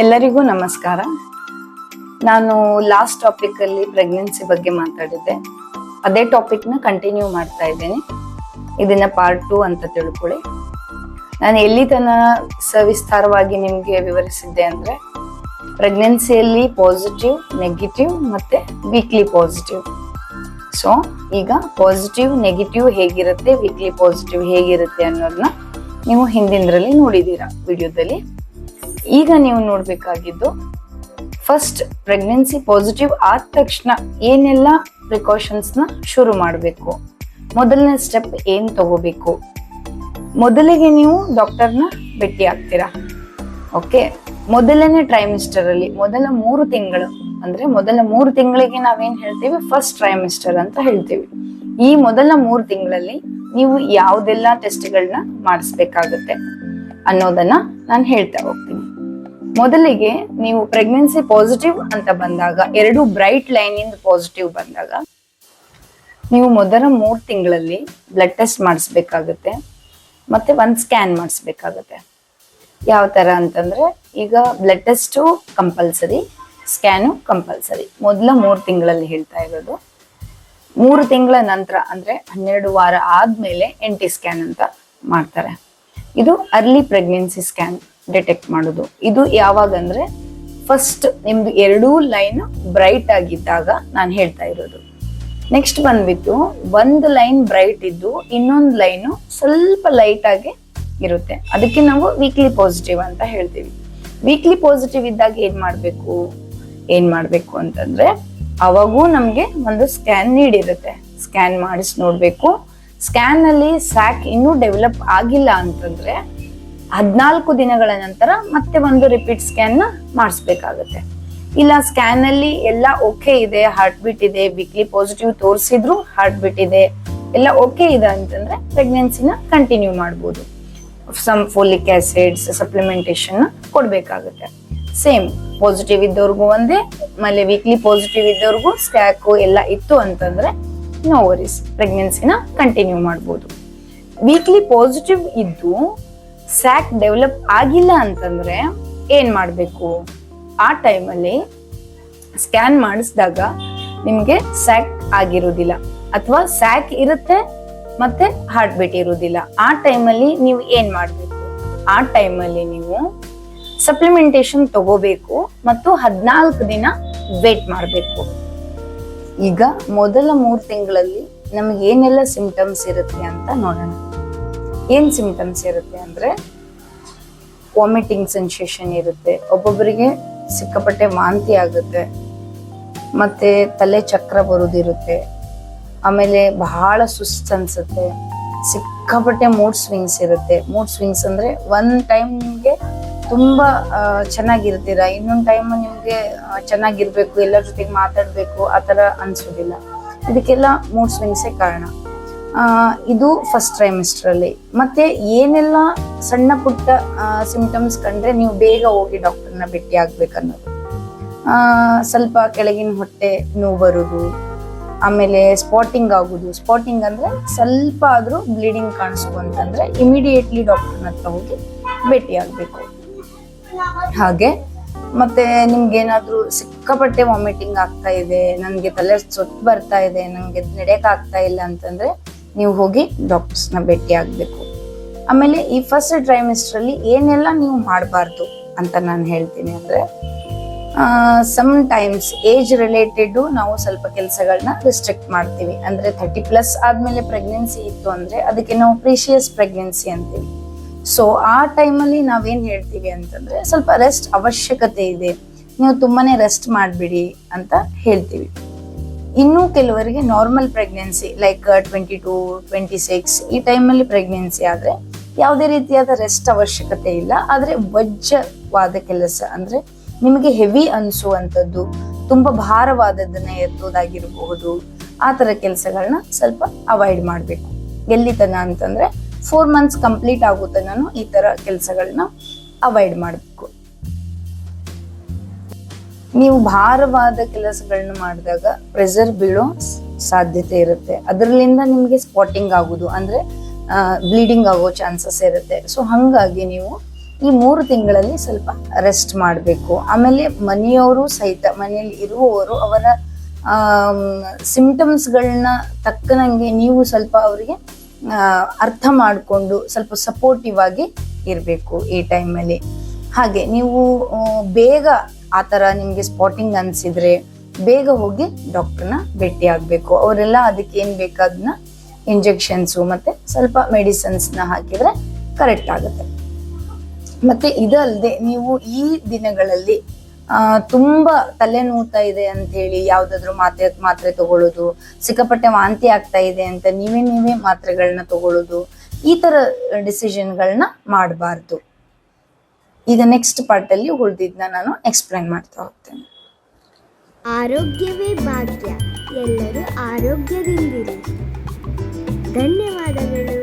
ಎಲ್ಲರಿಗೂ ನಮಸ್ಕಾರ. ನಾನು ಲಾಸ್ಟ್ ಟಾಪಿಕ್ ಅಲ್ಲಿ ಪ್ರೆಗ್ನೆನ್ಸಿ ಬಗ್ಗೆ ಮಾತಾಡಿದ್ದೆ. ಅದೇ ಟಾಪಿಕ್ ನ ಕಂಟಿನ್ಯೂ ಮಾಡ್ತಾ ಇದ್ದೇನೆ. ಇದನ್ನ ಪಾರ್ಟ್ 2 ಅಂತ ತಿಳ್ಕೊಳ್ಳಿ. ನಾನು ಎಲ್ಲಿ ತನ ಸವಿಸ್ತಾರವಾಗಿ ನಿಮ್ಗೆ ವಿವರಿಸಿದ್ದೆ ಅಂದ್ರೆ ಪ್ರೆಗ್ನೆನ್ಸಿಯಲ್ಲಿ ಪಾಸಿಟಿವ್, ನೆಗೆಟಿವ್ ಮತ್ತೆ ವೀಕ್ಲಿ ಪಾಸಿಟಿವ್. ಸೊ ಈಗ ಪಾಸಿಟಿವ್, ನೆಗೆಟಿವ್ ಹೇಗಿರುತ್ತೆ, ವೀಕ್ಲಿ ಪಾಸಿಟಿವ್ ಹೇಗಿರುತ್ತೆ ಅನ್ನೋದನ್ನ ನೀವು ಹಿಂದಿನದ್ರಲ್ಲಿ ನೋಡಿದೀರಾ ವಿಡಿಯೋದಲ್ಲಿ. ಈಗ ನೀವು ನೋಡ್ಬೇಕಾಗಿದ್ದು ಫಸ್ಟ್ ಪ್ರೆಗ್ನೆನ್ಸಿ ಪಾಸಿಟಿವ್ ಆದ ತಕ್ಷಣ ಏನೆಲ್ಲ ಪ್ರಿಕಾಷನ್ಸ್ ನ ಶುರು ಮಾಡಬೇಕು, ಮೊದಲನೇ ಸ್ಟೆಪ್ ಏನ್ ತಗೋಬೇಕು. ಮೊದಲಿಗೆ ನೀವು ಡಾಕ್ಟರ್ನ ಭೇಟಿ ಆಗ್ತೀರಾ. ಓಕೆ, ಮೊದಲನೇ ಟ್ರೈಮಿಸ್ಟರ್ ಅಲ್ಲಿ ಮೊದಲ 3 ತಿಂಗಳು ಅಂದ್ರೆ ಮೊದಲ 3 ತಿಂಗಳಿಗೆ ನಾವೇನ್ ಹೇಳ್ತೀವಿ, ಫಸ್ಟ್ ಟ್ರೈಮಿಸ್ಟರ್ ಅಂತ ಹೇಳ್ತೀವಿ. ಈ ಮೊದಲ 3 ತಿಂಗಳಲ್ಲಿ ನೀವು ಯಾವ್ದೆಲ್ಲ ಟೆಸ್ಟ್ಗಳನ್ನ ಮಾಡಿಸ್ಬೇಕಾಗತ್ತೆ ಅನ್ನೋದನ್ನ ನಾನು ಹೇಳ್ತಾ ಹೋಗ್ತೀನಿ. ಮೊದಲಿಗೆ ನೀವು ಪ್ರೆಗ್ನೆನ್ಸಿ ಪಾಸಿಟಿವ್ ಅಂತ ಬಂದಾಗ, 2 ಬ್ರೈಟ್ ಲೈನ್ ಇಂದ ಪಾಸಿಟಿವ್ ಬಂದಾಗ ನೀವು ಮೊದಲ 3 ತಿಂಗಳಲ್ಲಿ ಬ್ಲಡ್ ಟೆಸ್ಟ್ ಮಾಡಿಸ್ಬೇಕಾಗತ್ತೆ, ಮತ್ತೆ 1 ಸ್ಕ್ಯಾನ್ ಮಾಡಿಸ್ಬೇಕಾಗತ್ತೆ. ಯಾವ ತರ ಅಂತಂದ್ರೆ, ಈಗ blood test compulsory, scan compulsory. ಮೊದಲ 3 ತಿಂಗಳಲ್ಲಿ ಹೇಳ್ತಾ ಇರೋದು. 3 ತಿಂಗಳ ನಂತರ ಅಂದ್ರೆ 12 ವಾರ ಆದ್ಮೇಲೆ NT ಸ್ಕ್ಯಾನ್ ಅಂತ ಮಾಡ್ತಾರೆ. ಇದು ಅರ್ಲಿ ಪ್ರೆಗ್ನೆನ್ಸಿ ಸ್ಕ್ಯಾನ್ ಡಿಟೆಕ್ಟ್ ಮಾಡೋದು. ಇದು ಯಾವಾಗ ಅಂದ್ರೆ ಫಸ್ಟ್ ನಿಮ್ದು 2 ಲೈನ್ ಬ್ರೈಟ್ ಆಗಿದ್ದಾಗ ನಾನು ಹೇಳ್ತಾ ಇರೋದು. ನೆಕ್ಸ್ಟ್ ಬಂದ್ಬಿಟ್ಟು 1 ಲೈನ್ ಬ್ರೈಟ್ ಇದ್ದು ಇನ್ನೊಂದು ಲೈನು ಸ್ವಲ್ಪ ಲೈಟ್ ಆಗಿ ಇರುತ್ತೆ, ಅದಕ್ಕೆ ನಾವು ವೀಕ್ಲಿ ಪಾಸಿಟಿವ್ ಅಂತ ಹೇಳ್ತೀವಿ. ವೀಕ್ಲಿ ಪಾಸಿಟಿವ್ ಇದ್ದಾಗ ಏನ್ ಮಾಡ್ಬೇಕು ಅಂತಂದ್ರೆ, ಅವಾಗೂ ನಮ್ಗೆ ಒಂದು ಸ್ಕ್ಯಾನ್ ನೀಡಿರುತ್ತೆ. ಸ್ಕ್ಯಾನ್ ಮಾಡಿಸಿ ನೋಡ್ಬೇಕು. ಸ್ಕ್ಯಾನ್ ಅಲ್ಲಿ ಸ್ಯಾಕ್ ಇನ್ನೂ ಡೆವಲಪ್ ಆಗಿಲ್ಲ ಅಂತಂದ್ರೆ 14 ದಿನಗಳ ನಂತರ ಮತ್ತೆ ಒಂದು ರಿಪೀಟ್ ಸ್ಕ್ಯಾನ್ ನ ಮಾಡಿಸ್ಬೇಕಾಗತ್ತೆ. ಇಲ್ಲ ಸ್ಕ್ಯಾನ್ ಅಲ್ಲಿ ಎಲ್ಲ ಓಕೆ ಇದೆ, ಹಾರ್ಟ್ ಬೀಟ್ ಇದೆ, ವೀಕ್ಲಿ ಪಾಸಿಟಿವ್ ತೋರಿಸಿದ್ರು ಹಾರ್ಟ್ ಬೀಟ್ ಇದೆ, ಎಲ್ಲ ಓಕೆ ಇದೆ ಅಂತಂದ್ರೆ ಪ್ರೆಗ್ನೆನ್ಸಿನ ಕಂಟಿನ್ಯೂ ಮಾಡ್ಬೋದು. ಸಮ್ ಫೋಲಿಕ್ ಆಸಿಡ್ಸ್ ಸಪ್ಲಿಮೆಂಟೇಶನ್ ಕೊಡ್ಬೇಕಾಗುತ್ತೆ. ಸೇಮ್ ಪಾಸಿಟಿವ್ ಇದ್ದವ್ರಿಗೂ ಒಂದೇ, ಆಮೇಲೆ ವೀಕ್ಲಿ ಪಾಸಿಟಿವ್ ಇದ್ದವ್ರಿಗೂ ಸ್ಕ್ಯಾಕು ಎಲ್ಲ ಇತ್ತು ಅಂತಂದ್ರೆ ನೋ ವರೀಸ್, ಪ್ರೆಗ್ನೆನ್ಸಿನ ಕಂಟಿನ್ಯೂ ಮಾಡ್ಬೋದು. ವೀಕ್ಲಿ ಪಾಸಿಟಿವ್ ಇದ್ದು ಸ್ಯಾಕ್ ಡೆವಲಪ್ ಆಗಿಲ್ಲ ಅಂತಂದ್ರೆ ಏನ್ ಮಾಡ್ಬೇಕು, ಆ ಟೈಮಲ್ಲಿ ಸ್ಕ್ಯಾನ್ ಮಾಡಿಸಿದಾಗ ನಿಮ್ಗೆ ಸ್ಯಾಕ್ ಆಗಿರೋದಿಲ್ಲ, ಅಥವಾ ಸ್ಯಾಕ್ ಇರುತ್ತೆ ಮತ್ತೆ ಹಾರ್ಟ್ ಬೀಟ್ ಇರೋದಿಲ್ಲ. ಆ ಟೈಮಲ್ಲಿ ನೀವು ಏನ್ ಮಾಡ್ಬೇಕು, ಆ ಟೈಮಲ್ಲಿ ನೀವು ಸಪ್ಲಿಮೆಂಟೇಶನ್ ತಗೋಬೇಕು ಮತ್ತು 14 ದಿನ ವೇಟ್ ಮಾಡಬೇಕು. ಈಗ ಮೊದಲ 3 ತಿಂಗಳಲ್ಲಿ ನಮ್ಗೆ ಏನೆಲ್ಲ ಸಿಂಪ್ಟಮ್ಸ್ ಇರುತ್ತೆ ಅಂತ ನೋಡೋಣ. ಏನ್ ಸಿಂಪ್ಟಮ್ಸ್ ಇರುತ್ತೆ ಅಂದ್ರೆ, ವಾಮಿಟಿಂಗ್ ಸೆನ್ಸೇಷನ್ ಇರುತ್ತೆ, ಒಬ್ಬೊಬ್ಬರಿಗೆ ಸಿಕ್ಕಾಪಟ್ಟೆ ವಾಂತಿ ಆಗುತ್ತೆ, ಮತ್ತೆ ತಲೆ ಚಕ್ರ ಬರೋದಿರುತ್ತೆ, ಆಮೇಲೆ ಬಹಳ ಸುಸ್ತು ಅನ್ಸುತ್ತೆ, ಸಿಕ್ಕಾಪಟ್ಟೆ ಮೂಡ್ ಸ್ವಿಂಗ್ಸ್ ಇರುತ್ತೆ. ಮೂಡ್ ಸ್ವಿಂಗ್ಸ್ ಅಂದ್ರೆ ಒಂದ್ ಟೈಮ್ ನಿಮ್ಗೆ ತುಂಬಾ ಚೆನ್ನಾಗಿರ್ತೀರಾ, ಇನ್ನೊಂದ್ ಟೈಮ್ ನಿಮ್ಗೆ ಚೆನ್ನಾಗಿರ್ಬೇಕು, ಎಲ್ಲರ ಜೊತೆಗೆ ಮಾತಾಡ್ಬೇಕು, ಆತರ ಅನ್ಸೋದಿಲ್ಲ. ಇದಕ್ಕೆಲ್ಲ ಮೂಡ್ ಸ್ವಿಂಗ್ಸೇ ಕಾರಣ. ಇದು ಫಸ್ಟ್ ಟ್ರೈಮಿಸ್ಟರ್ ಅಲ್ಲಿ. ಮತ್ತೆ ಏನೆಲ್ಲ ಸಣ್ಣ ಪುಟ್ಟ ಸಿಂಪ್ಟಮ್ಸ್ ಕಂಡ್ರೆ ನೀವು ಬೇಗ ಹೋಗಿ ಡಾಕ್ಟರ್ನ ಭೇಟಿ ಆಗ್ಬೇಕನ್ನೋದು. ಸ್ವಲ್ಪ ಕೆಳಗಿನ ಹೊಟ್ಟೆ ನೋವು ಬರುದು, ಆಮೇಲೆ ಸ್ಪಾಟಿಂಗ್ ಆಗುದು. ಸ್ಪಾಟಿಂಗ್ ಅಂದ್ರೆ ಸ್ವಲ್ಪ ಆದ್ರೂ ಬ್ಲೀಡಿಂಗ್ ಕಾಣಿಸ್ತು ಅಂತಂದ್ರೆ ಇಮಿಡಿಯೇಟ್ಲಿ ಡಾಕ್ಟರ್ನ ಹತ್ರ ಹೋಗಿ ಭೇಟಿ ಆಗ್ಬೇಕು. ಹಾಗೆ ಮತ್ತೆ ನಿಮ್ಗೆ ಏನಾದ್ರೂ ಸಿಕ್ಕಾಪಟ್ಟೆ ವಾಮಿಟಿಂಗ್ ಆಗ್ತಾ ಇದೆ, ನನ್ಗೆ ತಲೆ ಸುತ್ತು ಬರ್ತಾ ಇದೆ, ನಂಗೆ ನಡೆಯಕ್ ಆಗ್ತಾ ಇಲ್ಲ ಅಂತಂದ್ರೆ ನೀವು ಹೋಗಿ ಡಾಕ್ಟರ್ಸ್ನ ಭೇಟಿ ಆಗ್ಬೇಕು. ಆಮೇಲೆ ಈ ಫಸ್ಟ್ ಟ್ರೈಮಿಸ್ಟರ್ ಅಲ್ಲಿ ಏನೆಲ್ಲ ನೀವು ಮಾಡಬಾರ್ದು ಅಂತ ನಾನು ಹೇಳ್ತೀನಿ ಅಂದ್ರೆ, ಸಮ್ ಟೈಮ್ಸ್ ಏಜ್ ರಿಲೇಟೆಡ್ ನಾವು ಸ್ವಲ್ಪ ಕೆಲಸಗಳನ್ನ ರಿಸ್ಟ್ರಿಕ್ಟ್ ಮಾಡ್ತೀವಿ. ಅಂದ್ರೆ 30+ ಆದ್ಮೇಲೆ ಪ್ರೆಗ್ನೆನ್ಸಿ ಇತ್ತು ಅಂದ್ರೆ ಅದಕ್ಕೆ ನಾವು ಪ್ರೀಶಿಯಸ್ ಪ್ರೆಗ್ನೆನ್ಸಿ ಅಂತೀವಿ. ಸೊ ಆ ಟೈಮಲ್ಲಿ ನಾವೇನ್ ಹೇಳ್ತೀವಿ ಅಂತಂದ್ರೆ, ಸ್ವಲ್ಪ ರೆಸ್ಟ್ ಅವಶ್ಯಕತೆ ಇದೆ, ನೀವು ತುಂಬಾನೇ ರೆಸ್ಟ್ ಮಾಡ್ಬಿಡಿ ಅಂತ ಹೇಳ್ತೀವಿ. ಇನ್ನು ಕೆಲವರಿಗೆ ನಾರ್ಮಲ್ ಪ್ರೆಗ್ನೆನ್ಸಿ ಲೈಕ್ 22, 26 ಈ ಟೈಮಲ್ಲಿ ಪ್ರೆಗ್ನೆನ್ಸಿ ಆದ್ರೆ ಯಾವುದೇ ರೀತಿಯಾದ ರೆಸ್ಟ್ ಅವಶ್ಯಕತೆ ಇಲ್ಲ. ಆದ್ರೆ ವಜ್ಜವಾದ ಕೆಲಸ ಅಂದ್ರೆ ನಿಮಗೆ ಹೆವಿ ಅನ್ಸುವಂಥದ್ದು, ತುಂಬಾ ಭಾರವಾದದ್ದನ್ನ ಎತ್ತೋದಾಗಿರಬಹುದು, ಆ ತರ ಕೆಲಸಗಳನ್ನ ಸ್ವಲ್ಪ ಅವಾಯ್ಡ್ ಮಾಡ್ಬೇಕು. ಎಲ್ಲಿ ತನ ಅಂತಂದ್ರೆ 4 ಮಂತ್ಸ್ ಕಂಪ್ಲೀಟ್ ಆಗೋ ತನಕ ಈ ತರ ಕೆಲಸಗಳನ್ನ ಅವಾಯ್ಡ್ ಮಾಡ್ಬೇಕು. ನೀವು ಭಾರವಾದ ಕೆಲಸಗಳನ್ನ ಮಾಡಿದಾಗ ಪ್ರೆಷರ್ ಬೀಳೋ ಸಾಧ್ಯತೆ ಇರುತ್ತೆ. ಅದರಲ್ಲಿಂದ ನಿಮ್ಗೆ ಸ್ಪಾಟಿಂಗ್ ಆಗುದು ಅಂದ್ರೆ ಬ್ಲೀಡಿಂಗ್ ಆಗೋ ಚಾನ್ಸಸ್ ಇರುತ್ತೆ. ಸೊ ಹಂಗಾಗಿ ನೀವು ಈ 3 ತಿಂಗಳಲ್ಲಿ ಸ್ವಲ್ಪ ರೆಸ್ಟ್ ಮಾಡಬೇಕು. ಆಮೇಲೆ ಮನೆಯವರು ಸಹಿತ, ಮನೆಯಲ್ಲಿ ಇರುವವರು ಅವರ ಸಿಂಪ್ಟಮ್ಸ್ಗಳನ್ನ ತಕ್ಕನಂಗೆ ನೀವು ಸ್ವಲ್ಪ ಅವರಿಗೆ ಅರ್ಥ ಮಾಡಿಕೊಂಡು ಸ್ವಲ್ಪ ಸಪೋರ್ಟಿವ್ ಆಗಿ ಇರಬೇಕು ಈ ಟೈಮಲ್ಲಿ. ಹಾಗೆ ನೀವು ಬೇಗ ಆ ಥರ ನಿಮಗೆ ಸ್ಪಾಟಿಂಗ್ ಅನಿಸಿದ್ರೆ ಬೇಗ ಹೋಗಿ ಡಾಕ್ಟರ್ನ ಭೇಟಿ ಆಗಬೇಕು. ಅವರೆಲ್ಲ ಅದಕ್ಕೆ ಏನು ಬೇಕಾದನ್ನ ಇಂಜೆಕ್ಷನ್ಸು ಮತ್ತು ಸ್ವಲ್ಪ ಮೆಡಿಸಿನ್ಸ್ನ ಹಾಕಿದರೆ ಕರೆಕ್ಟ್ ಆಗುತ್ತೆ. ಮತ್ತು ಇದಲ್ಲದೆ ನೀವು ಈ ದಿನಗಳಲ್ಲಿ ತುಂಬ ತಲೆ ನೋವ್ತಾ ಇದೆ ಅಂಥೇಳಿ ಯಾವುದಾದ್ರೂ ಮಾತ್ರೆ ತಗೊಳ್ಳೋದು, ಸಿಕ್ಕಾಪಟ್ಟೆ ವಾಂತಿ ಆಗ್ತಾ ಇದೆ ಅಂತ ನೀವೇ ಮಾತ್ರೆಗಳನ್ನ ತಗೊಳ್ಳೋದು, ಈ ಥರ ಡಿಸಿಷನ್ಗಳನ್ನ ಮಾಡಬಾರ್ದು. ಈಗ ನೆಕ್ಸ್ಟ್ ಪಾರ್ಟಲ್ಲಿ ಉಳಿದಿದ್ದನ್ನ ನಾನು ಎಕ್ಸ್ಪ್ಲೈನ್ ಮಾಡ್ತಾ ಹೋಗ್ತೇನೆ. ಆರೋಗ್ಯವೇ ಭಾಗ್ಯ, ಎಲ್ಲರೂ ಆರೋಗ್ಯದಿಂದಿರಿ. ಧನ್ಯವಾದಗಳು.